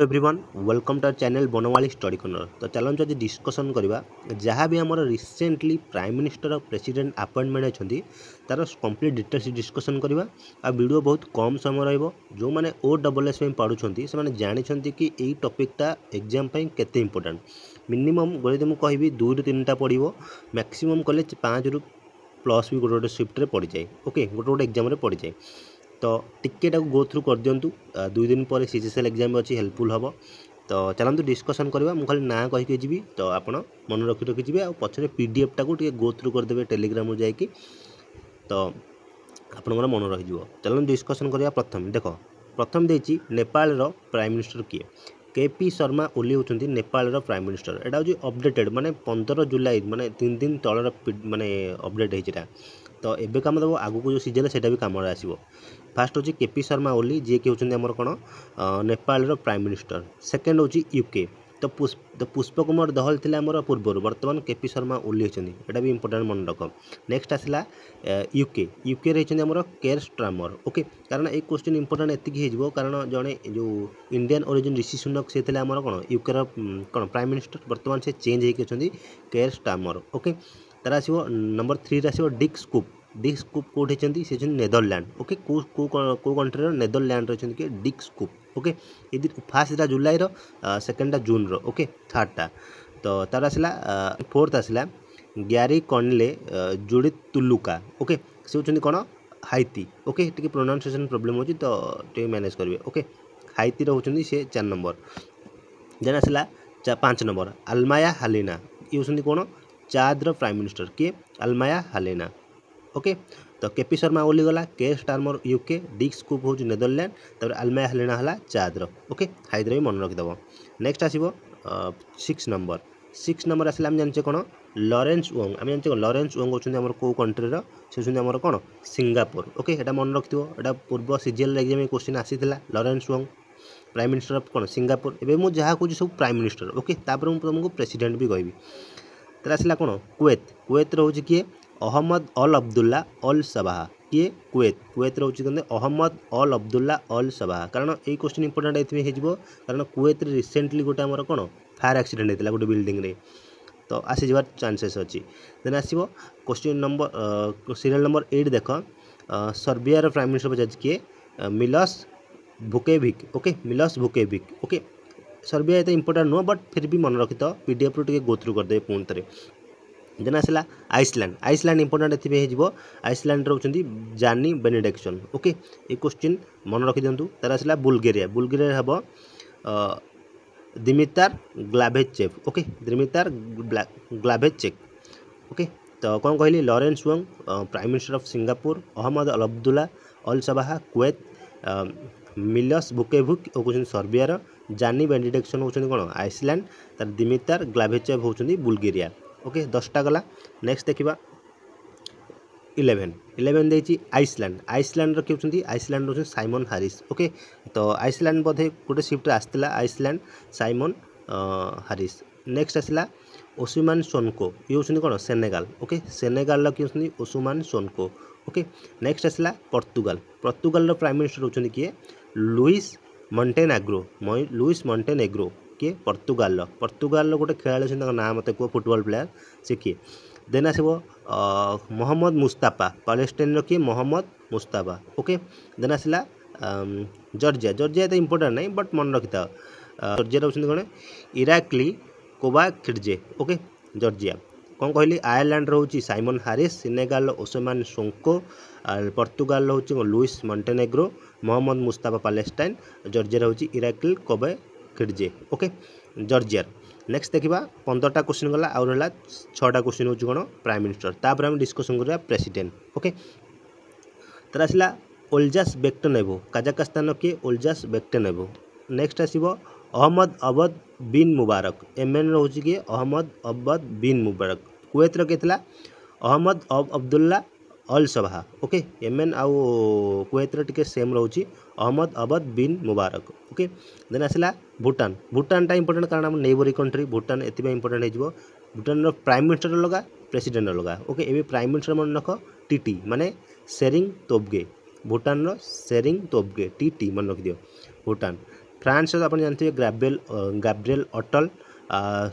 Everyone welcome to our channel Banwali study corner. तो चलते आज डिस्कसन करवा जहाँ भी आम रिसेंटली प्राइम मिनिस्टर और प्रेसिडेंट अपॉइंटमेंट अच्छी तार कंप्लीट डिटेल्स डिस्कसन करवा। आ वीडियो बहुत कम समय जो मैंने OSS पढ़ुंट से जानते कि यही टॉपिकटा एग्जाम केते इंपोर्टेंट। मिनिमम गणित मुझे कहि 2 ରୁ 3टा पड़ो मैक्सिमम कले 5 ରୁ प्लस भी गोटे सिफ्ट्रे पड़ जाए। ओके गोटे एग्जाम पड़ जाए तो टिकेटा गो थ्रू कर दिंतु 2 दिन पर CGCL एग्जाम अच्छी हेल्पफुल हम। तो चलते डिस्कसन करवा मुझे ना कहीकि जी तो आप मन रखी आ पचर PDF टाक गो थ्रू करदे टेलीग्राम जाकि तो आपंकर मन रही। चलते डिस्कसन करवा। प्रथम देख प्रथम देखिए नेपाल प्राइम मिनिस्टर किए KP शर्मा ओली होती नेपाल प्राइम मिनिस्टर। एटा हूँ अपडेटेड माने 15 जुलाई माने 3 दिन तलर माने अपडेट होता। तो एबे काम देव आगू जो सीजन है भी कम आसो। फास्ट हूँ KP शर्मा ओली जी कि होती आमर कौन नेपाल प्राइम मिनिस्टर। सेकेंड हूँ UK तो पुष्प कुमार दहल थे आमर पूर्वर बर्तमान KP शर्मा ओली होती एटा भी इंपोर्टेंट मन रख। नेक्स्ट आसला UK रही आमर केयर स्टारमर। ओके कारण ये क्वेश्चन इंपोर्टेंट एति हो कारण जड़े जो इंडियन ओरिजिन ऋषि सुनक से थे आमर कौन UK कौन प्राइम मिनिस्टर बर्तमान से चेंज होती केयर स्टारमर। ओके तार आसो नंबर 3 आसो डिक स्कूप कौट होती से नेदरलैंड। ओके कौ कंट्री नेदरलैंड रही कि डिक स्कूप। ओके ये फास्ट जुलाई सेकेंडा जून रो। ओके थर्डटा तो तार आसला फोर्थ आसला ग्यारी कॉनले जुडिथ तुलुका। ओके से होती कौन हाइती। ओके टी प्रोनाउंसिएशन प्रॉब्लम होची तो टे मैनेज करेंगे। ओके हाइती होती से 4 नंबर। देन आसला 5 नंबर अल्माया हालिना ये होती कौन चाद प्राइम मिनिस्टर किए अल्माया हालिना। ओके तो KP शर्मा ओली गला care Starmer UK Dick scoop हूँ नेदरलैंड तापर अल्माया हालिना है चाद्र। ओके हाइद्र भी मन रखिदेव। नेक्स्ट आसो 6 नंबर आसला आम जाने कौन लॉरेंस वोंग। आम जाने लॉरेंस वोंग होती आम कौ कंट्रीर से आमर कौन सिंगापुर। ओके एटा मन रखिथो एटा पूर्व CGL एग्जाम क्वेश्चन आसीथिला Lawrence Wong prime minister of कौन सिंगापुर। एबे मु जहाँ कहूँ सब प्राइम मिनिस्टर। ओके तापर मु तुमको प्रेसिडेंट भी कहबी। तर आसला कौन कुवैत रोचे किए Ahmad Al Abdullah Al Sabah. किए कुवैत रोचे Ahmad Al Abdullah Al Sabah कारण ये क्वेश्चन इंपोर्टेंट ये कारण कुवैत रिसेंटली गोटे आमर कौन फायर एक्सीडेंट होता गोटे बिल्डिंग रे तो आसी जबार चांसेस अच्छी। देन आसो क्वेश्चन नंबर सीरियल नंबर 8 देख सर्बिया प्राइम मिनिस्टर पचार किए Milos वुकेविच। Okay Milos वुकेविच। Okay Serbia ये इंपोर्टेंट नुह बट फिर भी मन रखी तो PDF रू गो थ्रू करदे पुणी थे। देन आसला आइसलैंड इंपोर्टेंट ये आइसलैंड रोचे जानी बेनेडिक्सन। ओके ये क्वेश्चन मन रखी दिंतु। तार आसला बुल्गेरिया हम Dimitar Glavchev. Okay Dimitar Glavchev. Okay तो कौन कहली Lawrence Wong prime minister of Singapore Ahmad Al Abdullah Al Sabah Kuwait Milos वुकेविच होती सर्बिया जानी बेनेडिक्सन होती कौन आइसलैंड तार दिमितार ग्लाभेचेव होती बुल्गेरिया। ओके 10टा गला। नेक्स्ट देखा 11 देखिए आइसलैंड रखी आइसलैंड रोचे साइमन हारिस। ओके तो आइसलैंड बोधे गोटे सिफ्ट आसला आइसलैंड साइमन हारिस। नेक्स्ट आसला ओस्मान सोनको ये होती कौन सेनेगाल। ओके सेनेगाल किए ओस्मान सोनको। ओके नेक्स्ट आसला पर्तुगाल प्राइम मिनिस्टर होती किए लुइस मॉन्टेनेग्रो किए पर्तुगाल गोटे खेला ना मत कह फुटबॉल प्लेयर से किए। देन आसो मोहम्मद मुस्ताफा पैलेस्टाइन किए मोहम्मद मुस्ताफा। ओके देन आसला जॉर्जिया तो इंपोर्टेंट नहीं बट मन रखी था जॉर्जिया होती कौन इराक्ली कोबाखिडजे। ओके जॉर्जिया कौन कहली आयरलैंड रोचे Simon Harris Senegal Ousmane Sonko Portugal हूँ Luis Montenegro Mohammad Mustafa Palestine Georgia हूँ Irakli Kobakhidze. Okay Georgia. Next देखा 15टा क्वेश्चन गला आउ रहा 6टा क्वेश्चन हूँ कौन प्राइम मिनिस्टर तापर हम डिस्कसन करा प्रेसिडेंट। ओके तर आसला ओल्जास बेक्टेनेवो काजाकस्तान किए ओल्जास बेक्टेनेवो। नेक्स्ट आसो अहमद अबद बिन मुबारक MN रोचे किए अहमद अबद बिन मुबारक। कुवैत किए Ahmad Abdullah Al Sabah. Okay MN आउ कुवैत टिके सेम रोचे अहमद अबद बिन मुबारक। ओके देन आसला भूटानटा इंपोर्टेंट कारण आम नेबरी कंट्री भूटान एति इंपोर्टेंट हो। भूटान प्राइम मिनिस्टर अलग प्रेसिडेंट अलग। ओके ये प्राइम मिनिस्टर मन रख TT माने शेरिंग तोब्गे भूटान शेरिंग तोब्गे TT मन रखिदियो भूटान। फ्रांस आप जानते हैं गैब्रिएल अटल,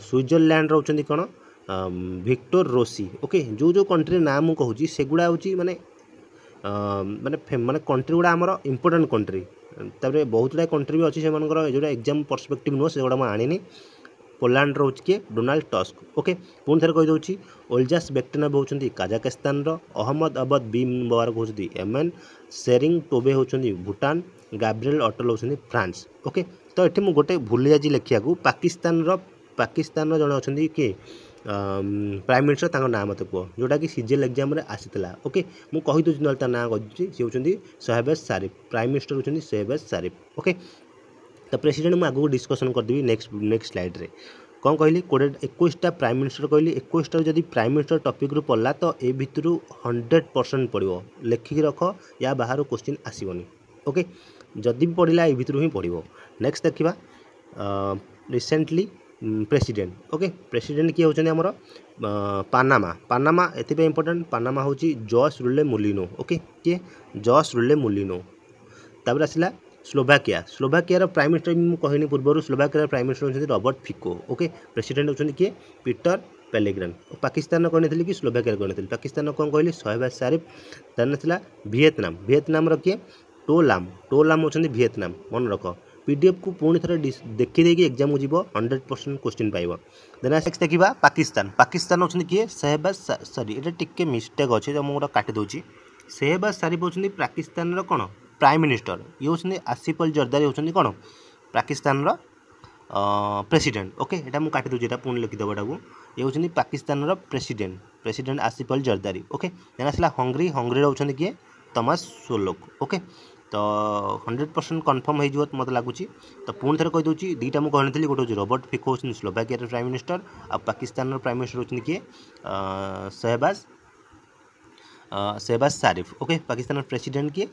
स्विट्जरलैंड रोचंदी कौन विक्टर रोसी। ओके जो जो कंट्री नाम मुझे कहूँ सेगुड़ा हूँ माने माने माने कंट्री गुड़ा आमर इंपोर्टेंट कंट्री। तापर बहुत गुड़ा कंट्री भी अच्छी से जो एग्जाम पर्सपेक्टिव नुह से गुड़ा आनी। पोलैंड रोच किए डोनाल्ड टस्क। ओके पुणी थे कहीदे ओल्जास बेक्टेनव होती काजाकिस्तान, अहमद अबद बी मुबारक होती येमेन, शेरिंग टोबे होती भूटान, गैब्रिएल अटल होती फ्रांस। ओके तो ये मुझे गोटे भूली जाइए लिखा पाकिस्तान जड़े अच्छा किए प्राइम मिनिस्टर तक ना मत कह जोटा कि सीजीएल एग्जाम आसीला। ओके मुझे कहीदे ना ना कही सी होती शहबाज सारिफ, प्राइम मिनिस्टर होती शहबाज सारिफ। ओके तो प्रेसिडेंट मुझे आगू डिस्कसन करदेवी नेक्स्ट स्लाइड रे कौन कहली 21टा प्राइम मिनिस्टर कहली 21टा जदि प्राइम मिनिस्टर टॉपिक रू पढ़ला तो ए भितर 100% पड़ो लेखिकी रख या बाहर क्वेश्चन आसबनी। ओके जदि भी पढ़ला ए भितर ही पड़ो। नेक्स्ट देखा रिसेंटली प्रेसिडेंट। ओके प्रेसिडेंट किए होचंदी हमर पानामा एथि इंपोर्टेंट पानामा होची जॉस रुले मुलिनो। ओके किए जॉस रुले मुलिनो। तापर आसला स्लोवाकिया प्राइम मिनिस्टर मुझे कहनी पूर्व स्लोवाकिया प्राइम मिनिस्टर होती रॉबर्ट फिको। ओके प्रेसिडेंट होती किए पीटर पेलेग्रिन। पाकिस्तान कहनी कि स्लोवाकिया कहनी पाकिस्तान कौन कहली शहबाज सारिफ। देन आसला विएतनाम किए टोलाम होती विएतनाम मन रख। पीडीएफ को पुणी थे देखी एग्जाम जीव 100% क्वेश्चन पाइब। देन नेक्स्ट देखा पाकिस्तान होती किए शहबाज सॉरी ये टिके मिस्टेक अच्छे जो मुझे काटी दूसरी शहबाज सारिफ होती पाकिस्तान कौन प्राइम मिनिस्टर। ये होती आसिफ अल जरदारी होती कौन पाकिस्तान प्रेसिडेंट। ओके यहाँ मुझे काटी दूसरी पुणी लिखिदेव एटा ये होती पाकिस्तान प्रेसिडेंट आसिफ अल जरदारी। ओके देन आसला हंगरी होती किए थॉमस सोलोक। ओके तो 100% कन्फर्म हो मत लगुच। तो पुणी थे कहीदे दुईटा मुझे कहनी गोटे हूँ रॉबर्ट फिको होती स्लोवाकिया प्राइम मिनिस्टर आ पाकिस्तान प्राइम मिनिस्टर होती किए शहबाज सारिफ। ओके पाकिस्तान प्रेसिडेंट किए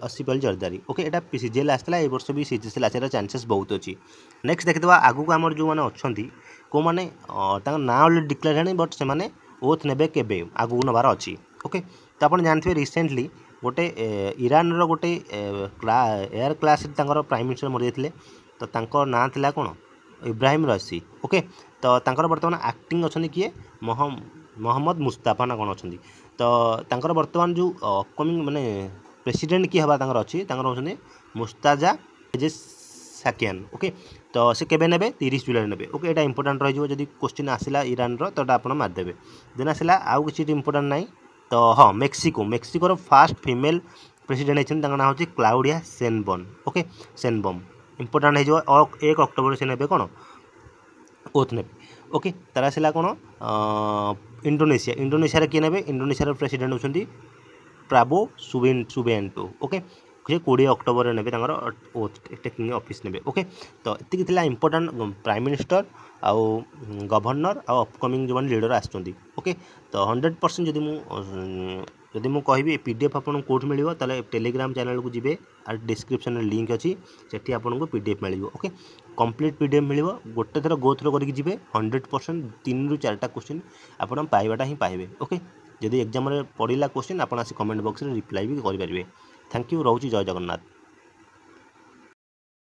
आसिफ अल जरदारी। ओके यहाँ सीजीएल आसला ए वर्ष भी सीजीएल आसार चांसेस बहुत अच्छी। नेक्स्ट देखा आगू आम जो मैंने अच्छा कौ मैंने ना अलरेडी डिक्लेयर है बट से ओथ ने के आगू नबार अच्छी। ओके तो आप जानते हैं रिसेंटली गोटे ईरान गोटे एयर क्लास प्राइम मिनिस्टर मरी जाते तो ना था कौन इब्राहिम रईसी। ओके तो बर्तमान एक्टिंग अच्छा किए मोहम्मद मुस्ताफा ना कौन अच्छा तो बर्तमान जो अपकमिंग माने प्रेसिडेंट किए हवा अच्छी होती मुस्ताजा साकियान। ओके तो से केबे नेबे 30 जुलाई नेबे। ओके यहाँ इंपोर्टेंट रही क्वेश्चन आसला ईरान तो आप मारिदेवे। देन आसला आउ किसी इंपोर्टेंट ना तो हाँ मेक्सिकोर फास्ट फीमेल प्रेसिडेंट होती ना हूँ क्लाउडिया शेनबम। ओके शेनबम इंपोर्टेंट हो 1 अक्टोबर से नेबे कौन ओथ ने। ओके तार आसला कौन इंडोनेशिया किए ने इंडोनेशिया प्रेसिडेंट होती प्राबो सुबियांटो। ओके 20 अक्टोबर ने ओथ टेकिंग ऑफिस ने। ओके तो ये इंपोर्टेंट प्राइम मिनिस्टर आउ गवर्नर आउ अपकमिंग जो लीडर आसुँच। ओके तो 100% जदि मुझे कहि पीडीएफ आपको कौट मिल टेलीग्राम चैनल को जी और डिस्क्रिप्शन लिंक अच्छी से आपको पीडीएफ मिल। ओके कंप्लीट पीडीएफ मिल गोटे थर गो थ्रो करके 100% 3 ରୁ 4टा क्वेश्चन आप पाइबाटा ही पाइबे। ओके जदि एग्जाम पढ़ला क्वेश्चन आप कमेंट बॉक्स में रिप्लाई भी करेंगे। थैंक यू रोची जय जगन्नाथ।